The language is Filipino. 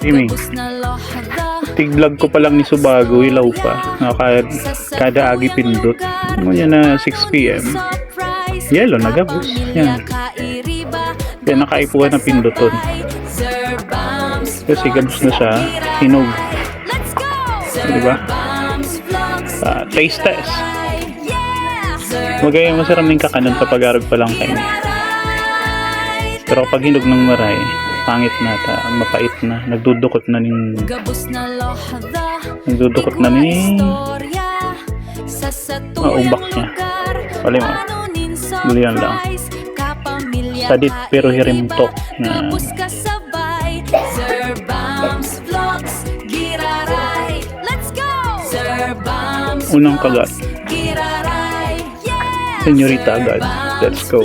Timing. Tig-vlog ko pa lang ni Subago, ilaw pa. Kada agi pindot. Ngayon na 6 p.m. Yellow na gabos. Yan. Kaya nakaipuan na pindoton. Kasi gabos na siya. Hinog. Diba? Taste test. Magaya masarap ng kakanan kapag arag pa lang kayo. Pero kapag hinog ng maray, pangit na ta, mapait na, nagdudukot na ning ubak niya. Wala mo. Dulian lang. Sadit pero hirimtok na unang kagat. Senyorita agad. Let's go.